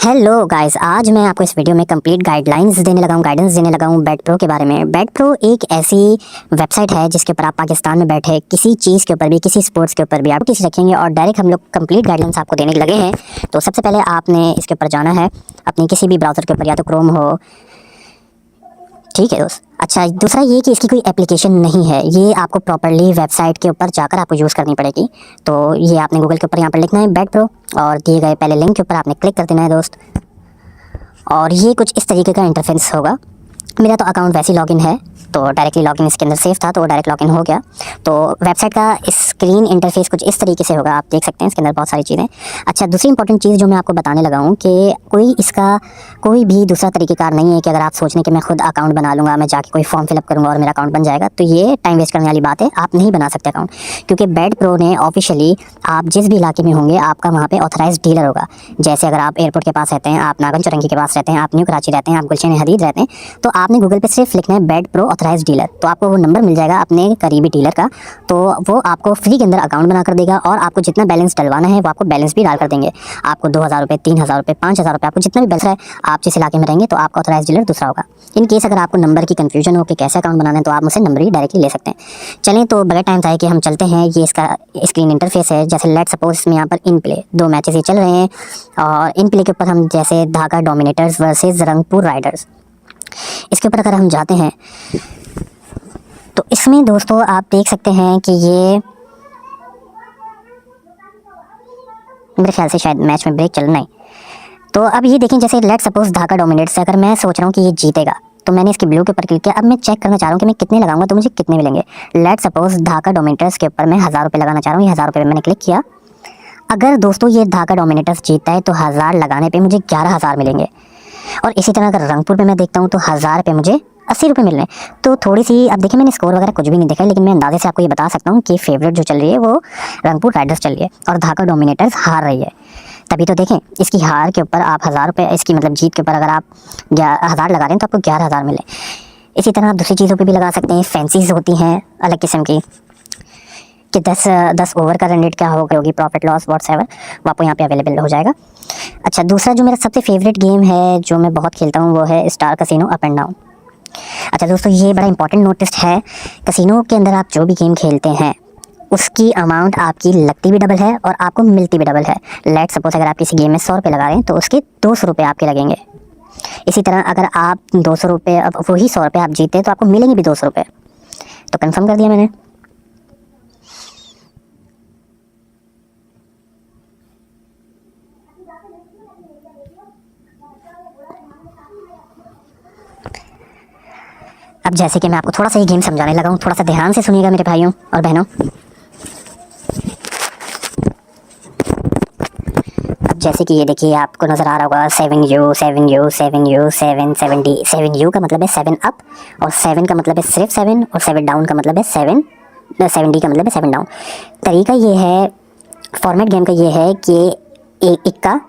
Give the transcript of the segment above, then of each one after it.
Hello guys, आज मैं आपको इस वीडियो में कंप्लीट गाइडलाइंस देने लगा हूँ, गाइडेंस देने लगा हूँ बेट प्रो के बारे में। बेट प्रो एक ऐसी वेबसाइट है जिसके ऊपर आप पाकिस्तान में बैठे किसी चीज़ के ऊपर भी, किसी स्पोर्ट्स के ऊपर भी आप किसी रखेंगे और डायरेक्ट हम लोग कंप्लीट गाइडलाइंस आपको देने लगे हैं। तो सबसे पहले आपने इसके ऊपर जाना है अपनी किसी भी ब्राउज़र के ऊपर, या तो क्रोम हो, ठीक है दोस्त। अच्छा, दूसरा ये कि इसकी कोई एप्लीकेशन नहीं है, ये आपको प्रॉपर्ली वेबसाइट के ऊपर जाकर आपको यूज़ करनी पड़ेगी। तो ये आपने गूगल के ऊपर यहाँ पर लिखना है बेट प्रो, और दिए गए पहले लिंक के ऊपर आपने क्लिक कर देना है दोस्त। और ये कुछ इस तरीके का इंटरफेस होगा। मेरा तो अकाउंट वैसे ही लॉगिन है, तो डायरेक्टली लॉगिन इसके अंदर सेफ था, तो डायरेक्ट लॉगिन हो गया। तो वेबसाइट का स्क्रीन इंटरफेस कुछ इस तरीके से होगा, आप देख सकते हैं इसके अंदर बहुत सारी चीज़ें। अच्छा, दूसरी इंपॉर्टेंट चीज़ जो मैं आपको बताने लगा हूँ कि कोई भी दूसरा तरीक़ेकार नहीं है कि अगर आप सोच लें कि मैं खुद अकाउंट बना लूँगा, मैं जाके कोई फॉर्म फिलअप करूँगा और मेरा अकाउंट बन जाएगा, तो ये टाइम वेस्ट करने वाली बात है। आप नहीं बना सकते अकाउंट, क्योंकि बेट प्रो ने ऑफिशियली आप जिस भी इलाके में होंगे आपका वहाँ पे ऑथराइज डीलर होगा। जैसे अगर आप एयरपोर्ट के पास रहते हैं, आप नागन चौरंगी के पास रहते हैं, आप न्यू कराची रहते हैं, आप गुलशन हदीद रहते हैं, तो आपने गूगल पे सिर्फ लिखना है बेट प्रो ऑथराइज डीलर, तो आपको वो नंबर मिल जाएगा अपने करीबी डीलर का। तो वो आपको फ्री के अंदर अकाउंट बना कर देगा, और आपको जितना बैलेंस डलवाना है वो आपको बैलेंस भी डाल कर देंगे। आपको 2000 रुपये, 3000 रुपये, 5000 रुपये, आपको जितना भी बैलेंस है, आप जिस इलाके में रहेंगे तो आपका ऑथराइज डीलर दूसरा होगा। इन केस अगर आपको नंबर की कन्फ्यूजन हो कि कैसे अकाउंट बनाना है, तो आप मुझसे नंबर ही डायरेक्टली ले सकते हैं। चलें, तो बगैर टाइम जाए कि हम चलते हैं। ये इसका स्क्रीन इंटरफेस है। जैसे लेट सपोज इसमें यहाँ पर इन प्ले 2 मैचेस ही चल रहे हैं, और इन प्ले के ऊपर हम जैसे Dhaka dominators versus Rangpur Riders, इसके ऊपर अगर हम जाते हैं तो इसमें दोस्तों आप देख सकते हैं कि ये मेरे ख्याल से शायद मैच में ब्रेक चलना है। तो अब ये देखें, जैसे लेट सपोज ढाका डोमिनेट्स से अगर मैं सोच रहा हूँ कि ये जीतेगा, तो मैंने इसके ब्लू के ऊपर क्लिक किया। अब मैं चेक करना चाह रहा हूँ कि मैं कितने लगाऊंगा तो मुझे कितने मिलेंगे। लेट सपोज ढाका डोमिनेटर्स के ऊपर मैं 1000 रुपये लगाना चाह रहा हूँ। ये 1000 रुपये मैंने क्लिक किया। अगर दोस्तों ये ढाका डोमिनेटर्स जीतता है तो 1000 लगाने पे मुझे 11000 मिलेंगे। और इसी तरह अगर रंगपुर पे मैं देखता हूँ तो 1000 पे मुझे 80 रुपये मिल रहे हैं। तो थोड़ी सी, अब देखिए मैंने स्कोर वगैरह कुछ भी नहीं देखा है, लेकिन मैं अंदाजे से आपको ये बता सकता हूँ कि फेवरेट जो चल रही है वो रंगपुर राइडर्स चल रही है और ढाका डोमिनेटर्स हार रही है। तभी तो देखें, इसकी हार के ऊपर आप 1000 रुपये, इसकी मतलब जीत के ऊपर अगर आप 1000 लगा रहे हैं तो आपको 11000 मिले। इसी तरह आप दूसरी चीज़ों पे भी लगा सकते हैं। फैंसीज होती हैं अलग किस्म की, कि 10 ओवर का रन रेट क्या होगी, प्रॉफिट लॉस व्हाट्सएवर, वो आपको यहाँ पे अवेलेबल हो जाएगा। अच्छा, दूसरा जो मेरा सबसे फेवरेट गेम है जो मैं बहुत खेलता हूँ वो है star casino up and down. अच्छा दोस्तों, ये बड़ा इंपॉर्टेंट नोटिस है। कसिनो के अंदर आप जो भी गेम खेलते हैं उसकी अमाउंट आपकी लगती भी डबल है और आपको मिलती भी डबल है। लेट सपोज अगर आप किसी गेम में 100 रुपये लगा रहे हैं तो उसके 200 रुपये आपके लगेंगे। इसी तरह अगर आप 200 रुपये, अब वही 100 रुपये आप जीते हैं तो आपको मिलेंगे भी 200 रुपये। तो कन्फर्म कर दिया मैंने। अब जैसे कि मैं आपको थोड़ा सा ये गेम समझाने लगा हूँ, थोड़ा सा ध्यान से सुनिएगा मेरे भाइयों और बहनों। अब जैसे कि ये देखिए, आपको नज़र आ रहा होगा 7U 7U 7U 7 7D। 7U का मतलब है 7 अप, और 7 का मतलब है सिर्फ 7, और 7 डाउन का मतलब है 7D का मतलब है 7 डाउन। तरीका ये है, फॉर्मेट गेम का ये है कि एक इक्का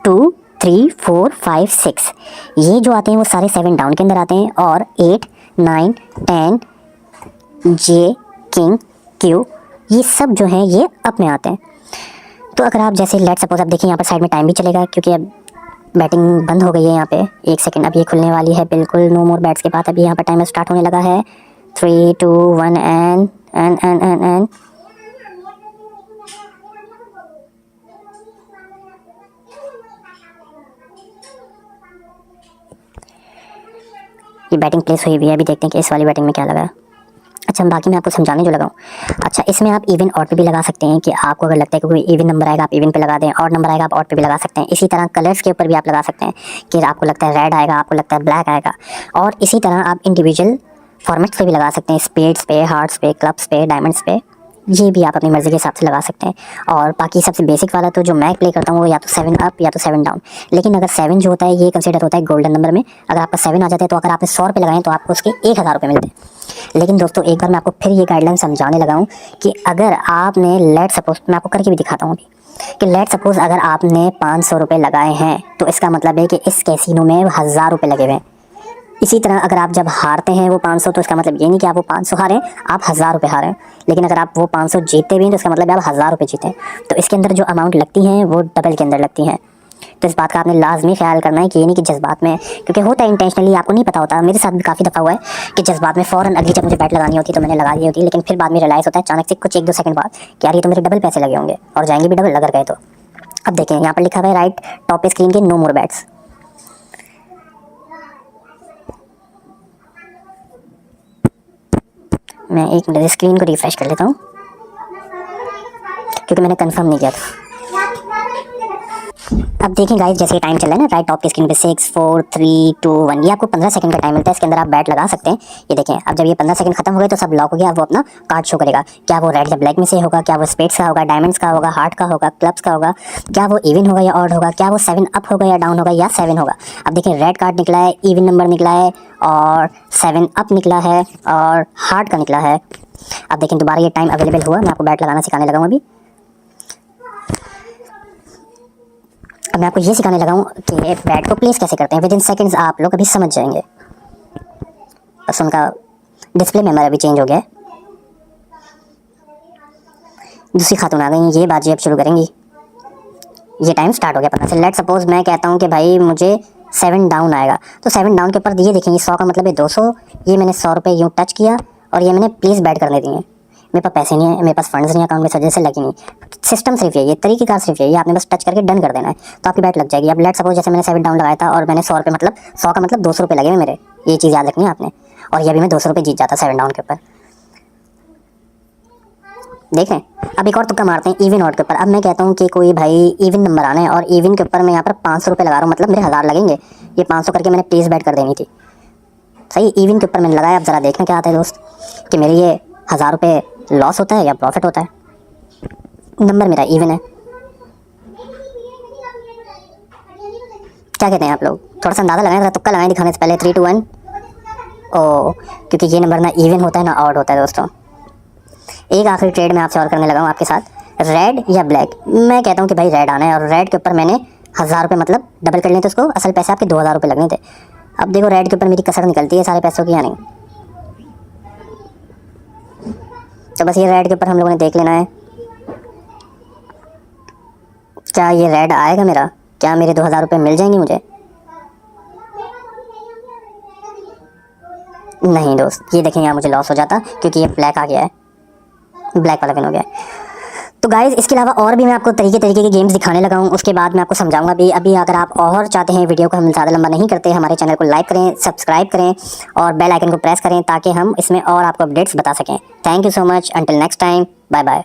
2 3 4 5 6, ये जो आते हैं वो सारे 7 डाउन के अंदर आते हैं, और 8 9 10 जे किंग क्यू, ये सब जो हैं ये अप में आते हैं। तो अगर आप जैसे लेट सपोज, आप देखिए यहाँ पर साइड में टाइम भी चलेगा, क्योंकि अब बैटिंग बंद हो गई है यहाँ पे। 1 सेकंड, अब ये खुलने वाली है बिल्कुल, नो मोर बैट्स के बाद अभी यहाँ पर टाइमर स्टार्ट होने लगा है। 3 2 1 एंड ये बैटिंग प्लेस हुई हुई है। अभी देखते हैं कि इस वाली बैटिंग में क्या लगा। अच्छा, बाकी मैं आपको समझाने जो लगा हूँ। अच्छा, इसमें आप इवन ऑड पे भी लगा सकते हैं, कि आपको अगर लगता है कि कोई इवन नंबर आएगा आप इवन पे लगा दें, ऑड नंबर आएगा आप ऑड पे भी लगा सकते हैं। इसी तरह कलर्स के ऊपर भी आप लगा सकते हैं, कि आपको लगता है रेड आएगा, आपको लगता है ब्लैक आएगा। और इसी तरह आप इंडिविजुअल फॉर्मेट्स पे भी लगा सकते हैं, स्पेड्स पे, हार्ट्स पे, क्लब्स पे, डायमंड्स पे, ये भी आप अपनी मर्ज़ी के हिसाब से लगा सकते हैं। और बाकी सबसे बेसिक वाला तो जो मैं प्ले करता हूँ वो या तो 7 अप या तो 7 डाउन। लेकिन अगर 7 जो होता है ये कंसिडर होता है गोल्डन नंबर में। अगर आपका 7 आ जाता है तो अगर आपने 100 रुपये लगाए तो आपको उसके 1000 रुपये मिलते हैं। लेकिन दोस्तों, एक बार मैं आपको फिर ये गाइडलाइन समझाने लगा हूँ कि अगर आपने लेट सपोज, मैं आपको करके भी दिखाता हूँ अभी, कि लेट सपोज अगर आपने 500 रुपये लगाए हैं तो इसका मतलब है कि इस कैसीनो में 1000 रुपये लगे हुए हैं। इसी तरह अगर आप जब हारते हैं वो 500, तो इसका मतलब ये नहीं कि आप वो 500 हारें, आप 1000 रुपये हारें। लेकिन अगर आप वो 500 जीतते भी हैं तो इसका मतलब आप 1000 रुपये जीतें। तो इसके अंदर जो अमाउंट लगती हैं वो डबल के अंदर लगती हैं। तो इस बात का आपने लाजमी ख्याल करना है कि ये नहीं कि जज्बात में, क्योंकि होता है इंटेंशनली, आपको नहीं पता होता, मेरे साथ भी काफ़ी दफ़ा हुआ है कि जज्बात में फ़ौरन अगली जब मुझे बैट लगानी होती तो मैंने लगा दी होती, लेकिन फिर बाद में रियलाइज़ होता है अचानक से कुछ 1-2 सेकंड बाद कि यार ये तो मेरे डबल पैसे लगे होंगे और जाएंगे भी डबल अगर गए तो। अब देखें यहाँ पर लिखा हुआ है राइट टॉप पे स्क्रीन के नो मोर बैट्स। मैं एक मिनट स्क्रीन को रिफ्रेश कर लेता हूँ क्योंकि मैंने कंफर्म नहीं किया था। अब देखें गाइस, जैसे टाइम चल रहा है ना, राइट टॉप की स्क्रीन पे 6 4 3 2 1, ये आपको 15 सेकंड का टाइम मिलता है, इसके अंदर आप बैट लगा सकते हैं। ये देखें, अब जब ये 15 सेकंड खत्म हो गए तो सब लॉक हो गया, अब वो अपना कार्ड शो करेगा। क्या वो रेड या ब्लैक में से होगा, क्या वो स्पेड्स का होगा, डायमंड्स का होगा, हार्ट का होगा, क्लब्स का होगा, क्या वो इवन होगा या ऑड होगा, क्या वो 7 अप होगा या डाउन होगा या 7 होगा। अब देखें रेड कार्ड निकला है, इवन नंबर निकला है और 7 अप निकला है और हार्ट का निकला है। अब देखें दोबारा ये टाइम अवेलेबल हुआ, मैं आपको बैट लगाना सिखाने लगा हूँ अभी। अब मैं आपको ये सिखाने लगा हूँ कि बैट को प्लेस कैसे करते हैं। विद इन सेकंड्स आप लोग अभी समझ जाएंगे। बस उनका डिस्प्ले में हमारा अभी चेंज हो गया है। दूसरी खातून आ गई, ये बाजी अब शुरू करेंगी। ये टाइम स्टार्ट हो गया 15 से। लेट सपोज मैं कहता हूँ कि भाई मुझे 7 डाउन आएगा, तो 7 डाउन के ऊपर ये देखेंगे 100 का मतलब है 200। ये मैंने 100 रुपये यूँ टच किया और ये मैंने प्लीज़ बैट करने दिए। मेरे पास पैसे नहीं है, मेरे पास फंड्स नहीं है अकाउंट में, सजे से लगी नहीं। सिस्टम सिर्फ ये तरीक़ेकार सिर्फ ये आपने बस टच करके डन कर देना है तो आपकी बैट लग जाएगी। अब लेट सपोज जैसे मैंने 7 डाउन लगाया था और मैंने 100 रुपये मतलब 100 का मतलब 200 रुपये लगे हुए मेरे, ये चीज़ याद रखनी है आपने। और ये भी मैं 200 रुपये जीत जाता 7 डाउन के ऊपर। देख रहे हैं। अब एक और तुक्का मारते हैं इवन ऑड के ऊपर। अब मैं कहता हूँ कि कोई भाई इवन नंबर आना है और इवन के ऊपर मैं यहाँ पर 500 रुपये लगा रहा हूँ, मतलब मेरे 1000 लगेंगे। ये 500 करके मैंने प्लीज़ बैट कर देनी थी, सही। इवन के ऊपर मैंने लगाया। अब ज़रा देखना क्या आता है दोस्त कि मेरे ये 1000 रुपये लॉस होता है या प्रॉफिट होता है। नंबर मेरा इवन है। क्या कहते हैं आप लोग? थोड़ा सा अंदाज़ा लगाएं, ज़रा तुक्का लगाएं दिखाने से पहले। 3 2 1। ओ, क्योंकि ये नंबर ना इवन होता है ना ऑड होता है दोस्तों। एक आखिरी ट्रेड मैं आपसे और करने लगा हूँ आपके साथ, रेड या ब्लैक। मैं कहता हूँ कि भाई रेड आना है और रेड के ऊपर मैंने 1000 रुपये मतलब डबल कर लिए थे उसको, असल पैसे आपके 2000 रुपये लगने थे। अब देखो रेड के ऊपर मेरी कसर निकलती है सारे पैसों की या नहीं। तो बस ये रेड के ऊपर हम लोगों ने देख लेना है क्या ये रेड आएगा मेरा, क्या मेरे 2000 रुपये मिल जाएंगे मुझे। नहीं दोस्त, ये देखें यहाँ मुझे लॉस हो जाता क्योंकि ये ब्लैक आ गया है, ब्लैक वाला विन हो गया है। तो गाइज़ इसके अलावा और भी मैं आपको तरीके के गेम्स दिखाने लगा हूँ, उसके बाद मैं आपको समझाऊंगा भी। अभी अगर आप और चाहते हैं वीडियो को हम ज़्यादा लंबा नहीं करते, हमारे चैनल को लाइक करें, सब्सक्राइब करें और बेल आइकन को प्रेस करें ताकि हम इसमें और आपको अपडेट्स बता सकें। Thank you so much, until next time, bye bye.